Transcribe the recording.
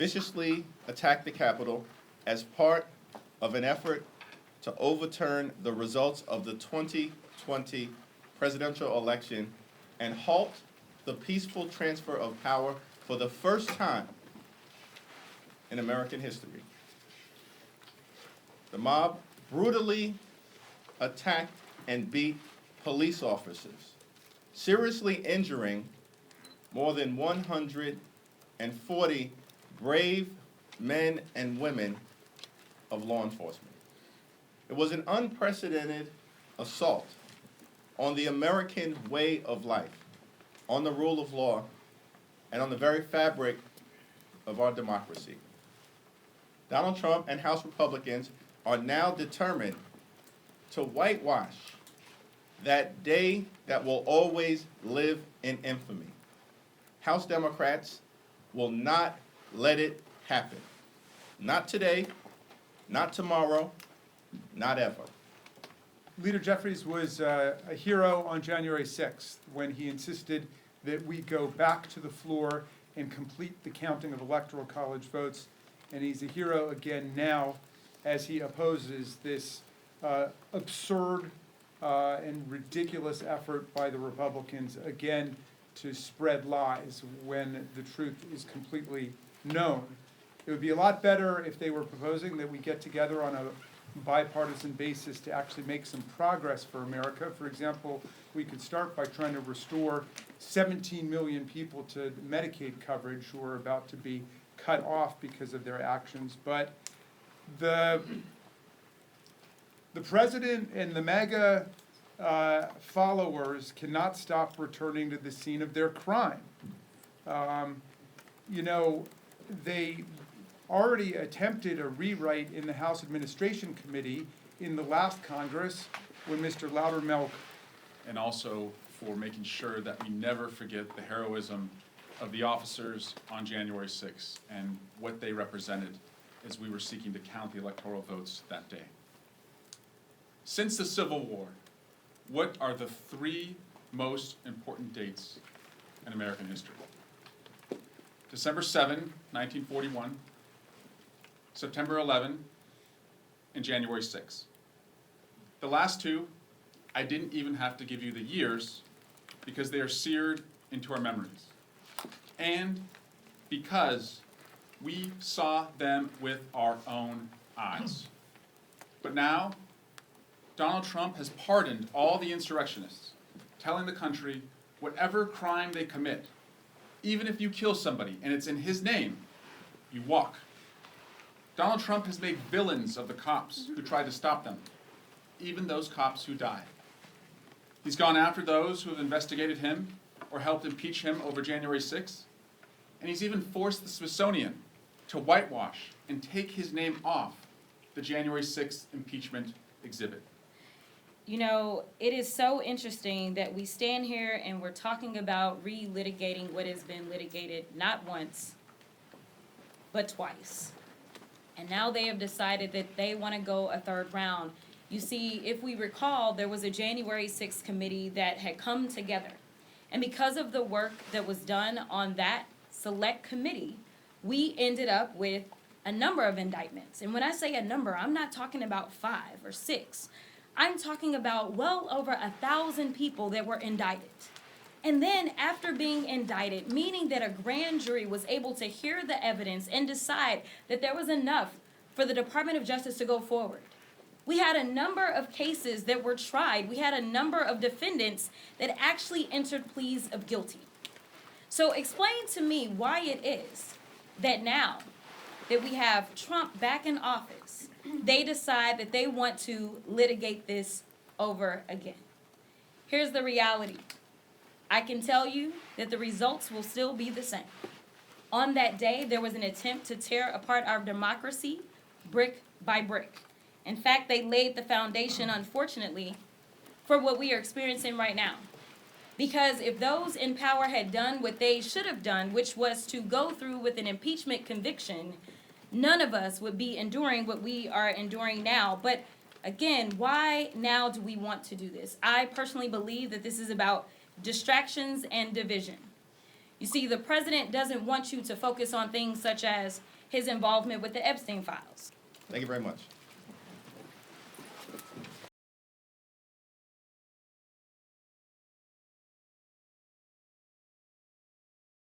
viciously attacked the Capitol as part of an effort to overturn the results of the 2020 presidential election and halt the peaceful transfer of power for the first time in American history. The mob brutally attacked and beat police officers, seriously injuring more than 140 brave men and women of law enforcement. It was an unprecedented assault on the American way of life, on the rule of law, and on the very fabric of our democracy. Donald Trump and House Republicans are now determined to whitewash that day that will always live in infamy. House Democrats will not let it happen. Not today, not tomorrow, not ever. Leader Jeffries was a hero on January 6th when he insisted that we go back to the floor and complete the counting of electoral college votes. And he's a hero again now as he opposes this absurd and ridiculous effort by the Republicans again to spread lies when the truth is completely known. It would be a lot better if they were proposing that we get together on a bipartisan basis to actually make some progress for America. For example, we could start by trying to restore 17 million people to Medicaid coverage who are about to be cut off because of their actions. But the president and the MAGA followers cannot stop returning to the scene of their crime. They already attempted a rewrite in the House Administration Committee in the last Congress when Mr. Loudermilk. And also for making sure that we never forget the heroism of the officers on January 6th and what they represented as we were seeking to count the electoral votes that day. Since the Civil War, what are the three most important dates in American history? December 7, 1941, September 11, and January 6. The last two, I didn't even have to give you the years because they are seared into our memories. And because we saw them with our own eyes. But now, Donald Trump has pardoned all the insurrectionists, telling the country whatever crime they commit, even if you kill somebody and it's in his name, you walk. Donald Trump has made villains of the cops who tried to stop them, even those cops who died. He's gone after those who have investigated him or helped impeach him over January 6th, and he's even forced the Smithsonian to whitewash and take his name off the January 6th impeachment exhibit. You know, it is so interesting that we stand here and we're talking about relitigating what has been litigated not once, but twice. And now they have decided that they want to go a third round. You see, if we recall, there was a January 6th committee that had come together. And because of the work that was done on that select committee, we ended up with a number of indictments. And when I say a number, I'm not talking about 5 or 6. I'm talking about well over 1,000 people that were indicted. And then after being indicted, meaning that a grand jury was able to hear the evidence and decide that there was enough for the Department of Justice to go forward. We had a number of cases that were tried. We had a number of defendants that actually entered pleas of guilty. So explain to me why it is that now that we have Trump back in office, they decide that they want to litigate this over again. Here's the reality. I can tell you that the results will still be the same. On that day, there was an attempt to tear apart our democracy brick by brick. In fact, they laid the foundation, unfortunately, for what we are experiencing right now. Because if those in power had done what they should have done, which was to go through with an impeachment conviction, none of us would be enduring what we are enduring now. But again, why now do we want to do this? I personally believe that this is about distractions and division. You see, the president doesn't want you to focus on things such as his involvement with the Epstein files. Thank you very much.